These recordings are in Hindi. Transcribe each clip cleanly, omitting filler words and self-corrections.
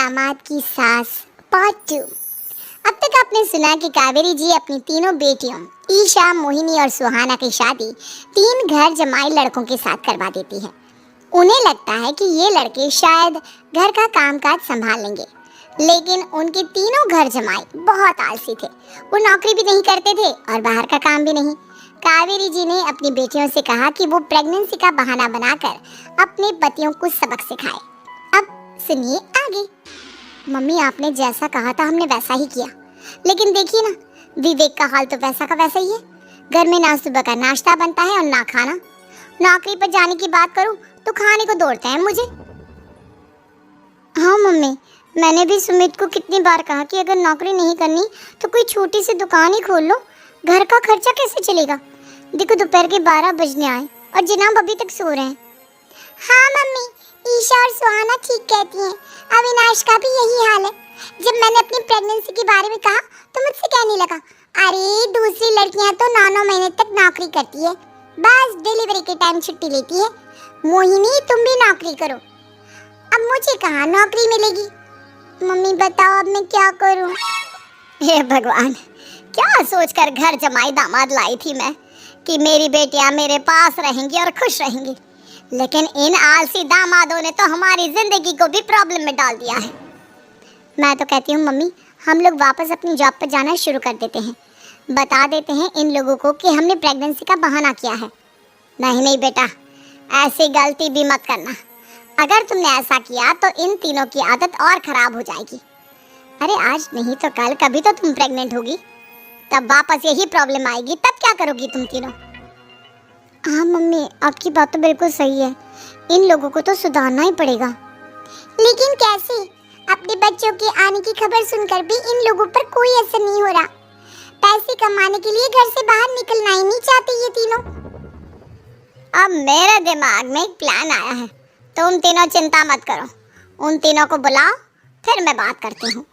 दामाद की सास पार्ट 2। अब तक आपने सुना कि कावेरी जी अपनी तीनों बेटियों ईशा, मोहिनी और सुहाना की शादी 3 घर जमाई लड़कों के साथ करवा देती है। उन्हें लगता है कि ये लड़के शायद घर का कामकाज संभाल लेंगे, लेकिन उनके तीनों घर जमाई बहुत आलसी थे। वो नौकरी भी नहीं करते थे और बाहर का काम भी नहीं। कावेरी जी ने अपनी बेटियों से कहा कि वो प्रेगनेंसी का बहाना बनाकर अपने पतियों को सबक सिखाए। अब सुनिए आगे। मम्मी, आपने जैसा कहा था हमने वैसा ही किया, लेकिन देखिए ना, विवेक का हाल तो वैसा का वैसा ही है। घर में ना सुबह का नाश्ता बनता है और ना खाना। नौकरी पर जाने की बात करूं तो खाने को दौड़ते हैं मुझे। हाँ मम्मी, मैंने भी सुमित को कितनी बार कहा कि अगर नौकरी नहीं करनी तो कोई छोटी सी दुकान ही खोल लो, घर का खर्चा कैसे चलेगा। देखो दोपहर के 12 बजने आए और जनाब अभी तक सो रहे हैं। हाँ मम्मी, ईशा और सुहाना ठीक कहती हैं। अविनाश का भी यही हाल है। जब मैंने अपनी प्रेगनेंसी के बारे में कहा तो मुझसे कहने लगा, अरे दूसरी लड़कियां तो 9-9 महीने तक नौकरी करती है, बस डिलीवरी के टाइम छुट्टी लेती है। मोहिनी, तुम भी नौकरी करो। अब मुझे कहाँ नौकरी मिलेगी। मम्मी बताओ अब मैं क्या करूँ। हे भगवान, क्या सोचकर घर जमाई दामाद लाई थी मैं कि मेरी बेटियां मेरे पास रहेंगी और खुश रहेंगी, लेकिन इन आलसी दामादों ने तो हमारी जिंदगी को भी प्रॉब्लम में डाल दिया है। मैं तो कहती हूँ मम्मी, हम लोग वापस अपनी जॉब पर जाना शुरू कर देते हैं। बता देते हैं इन लोगों को कि हमने प्रेगनेंसी का बहाना किया है। नहीं नहीं बेटा, ऐसी गलती भी मत करना। अगर तुमने ऐसा किया तो इन तीनों की आदत और खराब हो जाएगी। अरे आज नहीं तो कल कभी तो तुम प्रेग्नेंट होगी, तब वापस यही प्रॉब्लम आएगी। तब क्या करोगी तुम तीनों। हाँ मम्मी, आपकी बात तो बिल्कुल सही है। इन लोगों को तो सुधारना ही पड़ेगा। लेकिन कैसे? अपने बच्चों के आने की खबर सुनकर भी इन लोगों पर कोई असर नहीं हो रहा। पैसे कमाने के लिए घर से बाहर निकलना ही नहीं चाहते ये तीनों। अब मेरे दिमाग में एक प्लान आया है। तुम तीनों चिंता मत करो, उन तीनों को बुलाओ, फिर मैं बात करती हूँ।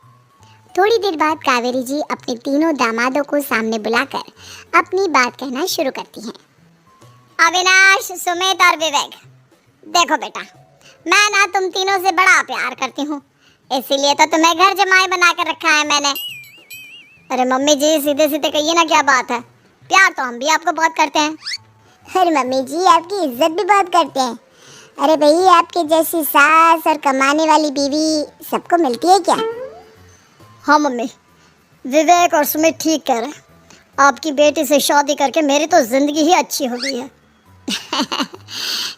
थोड़ी देर बाद कावेरी जी अपने तीनों दामादों को सामने बुलाकर अपनी बात कहना शुरू करती हैं। अविनाश, सुमित और विवेक, देखो बेटा, मैं ना तुम तीनों से बड़ा प्यार करती हूँ, इसीलिए तो तुम्हें घर जमाई बना कर रखा है मैंने। अरे मम्मी जी, सीधे सीधे कहिए ना, क्या बात है। प्यार तो हम भी आपको बहुत करते हैं। अरे मम्मी जी, आपकी इज्जत भी बहुत करते हैं। अरे भाई, आपके जैसी सास और कमाने वाली बीवी सबको मिलती है क्या। हाँ मम्मी, विवेक और सुमित ठीक कह रहे हैं। आपकी बेटी से शादी करके मेरी तो जिंदगी ही अच्छी हो गई है।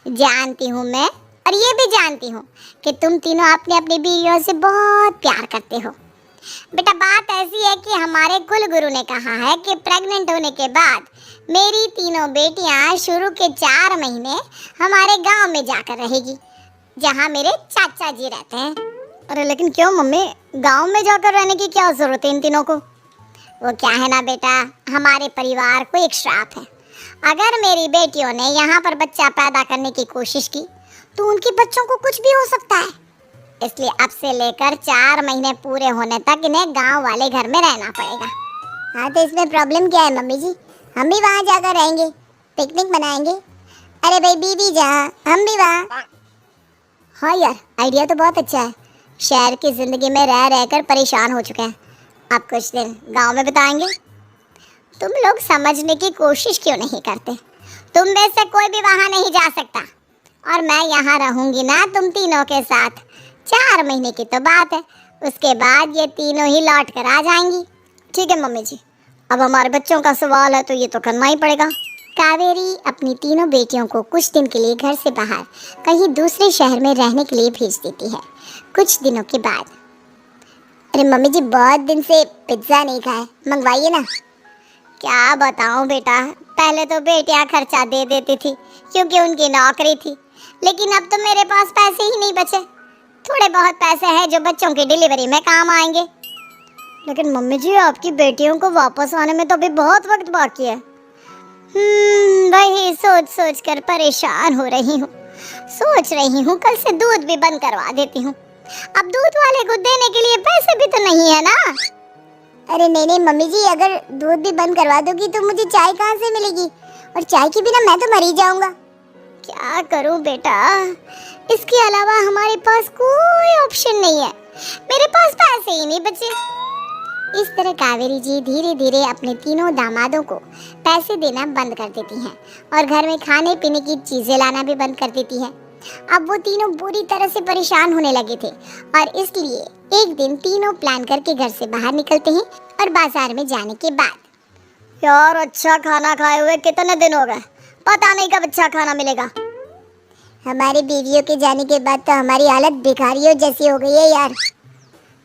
जानती हूँ मैं, और ये भी जानती हूँ कि तुम तीनों अपने अपनी बीवियों से बहुत प्यार करते हो। बेटा, बात ऐसी है कि हमारे कुल गुरु ने कहा है कि प्रेग्नेंट होने के बाद मेरी तीनों बेटियां शुरू के 4 महीने हमारे गांव में जाकर रहेगी, जहां मेरे चाचा जी रहते हैं। अरे लेकिन क्यों मम्मी, गांव में जाकर रहने की क्या जरूरत है इन तीनों को। वो क्या है ना बेटा, हमारे परिवार को एक श्राप है। अगर मेरी बेटियों ने यहाँ पर बच्चा पैदा करने की कोशिश की तो उनके बच्चों को कुछ भी हो सकता है। इसलिए अब से लेकर 4 महीने पूरे होने तक इन्हें गांव वाले घर में रहना पड़ेगा। हाँ तो इसमें प्रॉब्लम क्या है मम्मी जी, हम भी वहाँ जाकर रहेंगे, पिकनिक मनाएंगे। अरे भाई, बीवी जहाँ हम भी वहाँ। हाँ यार, आइडिया तो बहुत अच्छा है। शहर की जिंदगी में रह रहकर परेशान हो चुके हैं, अब कुछ दिन गांव में बिताएंगे। तुम लोग समझने की कोशिश क्यों नहीं करते। तुम में से कोई भी वहाँ नहीं जा सकता, और मैं यहाँ रहूँगी ना तुम तीनों के साथ। 4 महीने की तो बात है, उसके बाद ये तीनों ही लौट कर आ जाएंगी। ठीक है मम्मी जी, अब हमारे बच्चों का सवाल है तो ये तो करना ही पड़ेगा। कावेरी अपनी तीनों बेटियों को कुछ दिन के लिए घर से बाहर कहीं दूसरे शहर में रहने के लिए भेज देती है। कुछ दिनों के बाद, अरे मम्मी जी, बहुत दिन से पिज्ज़ा नहीं खाए, मंगवाइए ना। क्या बताऊं बेटा, पहले तो बेटियां खर्चा दे देती थी क्योंकि उनकी नौकरी थी, लेकिन अब तो मेरे पास पैसे ही नहीं बचे। थोड़े बहुत पैसे हैं जो बच्चों की डिलीवरी में काम आएंगे। लेकिन मम्मी जी, आपकी बेटियों को वापस आने में तो अभी बहुत वक्त बाकी है। वही सोच सोच कर परेशान हो रही हूँ। सोच रही हूँ कल से दूध भी बंद करवा देती हूँ। अब दूध वाले को देने के लिए पैसे भी तो नहीं है ना। अरे नहीं नहीं मम्मी जी, अगर दूध भी बंद करवा दोगी तो मुझे चाय कहाँ से मिलेगी, और चाय के बिना मैं तो मर ही जाऊंगा। क्या करूं बेटा, इसके अलावा हमारे पास कोई ऑप्शन नहीं है। मेरे पास पैसे ही नहीं बचे। इस तरह कावेरी जी धीरे धीरे अपने तीनों दामादों को पैसे देना बंद कर देती हैं और घर में खाने पीने की चीजें लाना भी बंद कर देती हैं। अब वो तीनों बुरी तरह से परेशान होने लगे थे और इसलिए एक दिन तीनों प्लान करके घर से बाहर निकलते हैं और बाजार में जाने के बाद, यार अच्छा खाना खाए हुए कितने दिन हो गए, पता नहीं कब अच्छा खाना मिलेगा। हमारी बीवियों के जाने के बाद तो हमारी हालत भिखारियों जैसी हो गई है यार।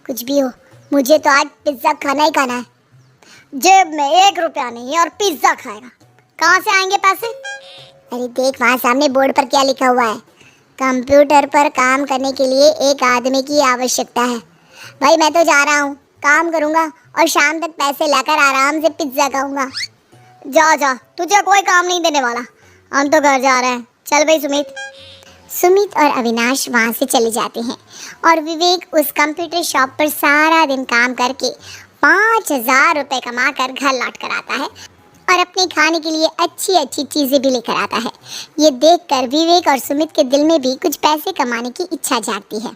कुछ भी हो, मुझे तो आज पिज्जा खाना ही खाना है। जेब में 1 रुपया नहीं है और पिज्जा खाएगा, कहाँ से आएंगे पैसे? अरे देख वहाँ सामने बोर्ड पर क्या लिखा हुआ है, कंप्यूटर पर काम करने के लिए एक आदमी की आवश्यकता है। भाई मैं तो जा रहा हूँ, काम करूँगा और शाम तक पैसे लाकर आराम से पिज्जा खाऊंगा। जा जा, तुझे कोई काम नहीं देने वाला, हम तो घर जा रहे हैं। चल भाई सुमित और अविनाश वहाँ से चले जाते हैं और विवेक उस कंप्यूटर शॉप पर सारा दिन काम करके 5,000 रुपये कमा कर घर लौट कर आता है और अपने खाने के लिए अच्छी अच्छी चीज़ें भी लेकर आता है। ये देखकर विवेक और सुमित के दिल में भी कुछ पैसे कमाने की इच्छा जागती है।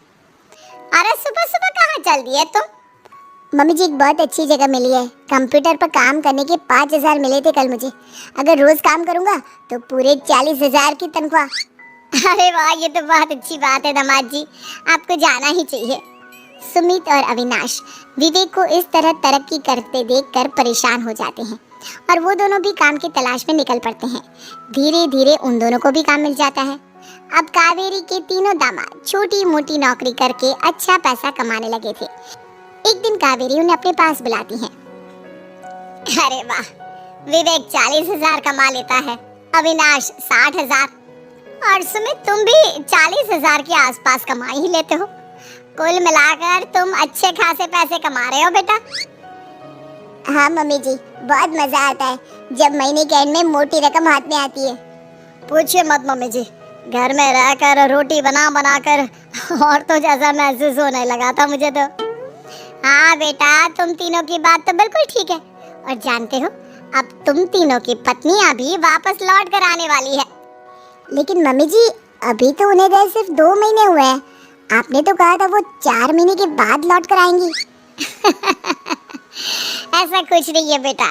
अरे सुबह सुबह कहाँ चल दी है तुम? मम्मी जी एक बहुत अच्छी जगह मिली है, कंप्यूटर पर काम करने के 5,000 मिले थे कल मुझे। अगर रोज काम करूँगा तो पूरे 40,000 की तनख्वाह। अरे वाह, ये तो बहुत अच्छी बात है दामाद जी, आपको जाना ही चाहिए। सुमित और अविनाश विवेक को इस तरह तरक्की करते देखकर परेशान हो जाते हैं और वो दोनों भी काम की तलाश में निकल पड़ते हैं। धीरे धीरे उन दोनों को भी काम मिल जाता है। अब कावेरी के तीनों दामाद छोटी मोटी नौकरी करके अच्छा पैसा कमाने लगे थे। एक दिन कावेरी उन्हें अपने पास बुलाती है। अरे वाह, विवेक 40,000 कमा लेता है, अविनाश 60,000 और सुमित तुम भी 40,000 के आसपास कमा ही लेते हो। कुल मिलाकर तुम अच्छे खासे पैसे कमा रहे हो बेटा। हाँ मम्मी जी, बहुत मजा आता है जब महीने के एंड में मोटी रकम हाथ में आती है। पूछिए मत मम्मी जी, घर में रहकर रोटी बना बना कर और तो जैसा महसूस होने लगा था मुझे तो। हाँ बेटा, तुम तीनों की बात तो बिल्कुल ठीक है और जानते हो अब तुम तीनों की पत्नियां भी वापस लौट कर आने वाली है। लेकिन मम्मी जी अभी तो उन्हें गए सिर्फ 2 महीने हुए हैं, आपने तो कहा था वो 4 महीने के बाद लौट कर आएंगी। ऐसा कुछ नहीं है बेटा,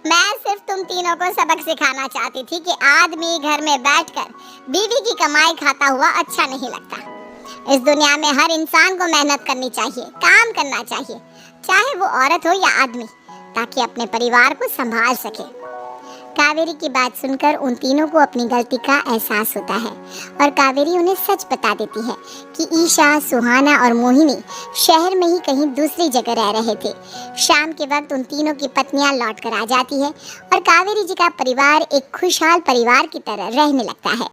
मैं सिर्फ तुम तीनों को सबक सिखाना चाहती थी कि आदमी घर में बैठकर बीवी की कमाई खाता हुआ अच्छा नहीं लगता। इस दुनिया में हर इंसान को मेहनत करनी चाहिए, काम करना चाहिए, चाहे वो औरत हो या आदमी, ताकि अपने परिवार को संभाल सके। कावेरी की बात सुनकर उन तीनों को अपनी गलती का एहसास होता है और कावेरी उन्हें सच बता देती है कि ईशा, सुहाना और मोहिनी शहर में ही कहीं दूसरी जगह रह रहे थे। शाम के वक्त उन तीनों की पत्नियां लौट कर आ जाती है और कावेरी जी का परिवार एक खुशहाल परिवार की तरह रहने लगता है।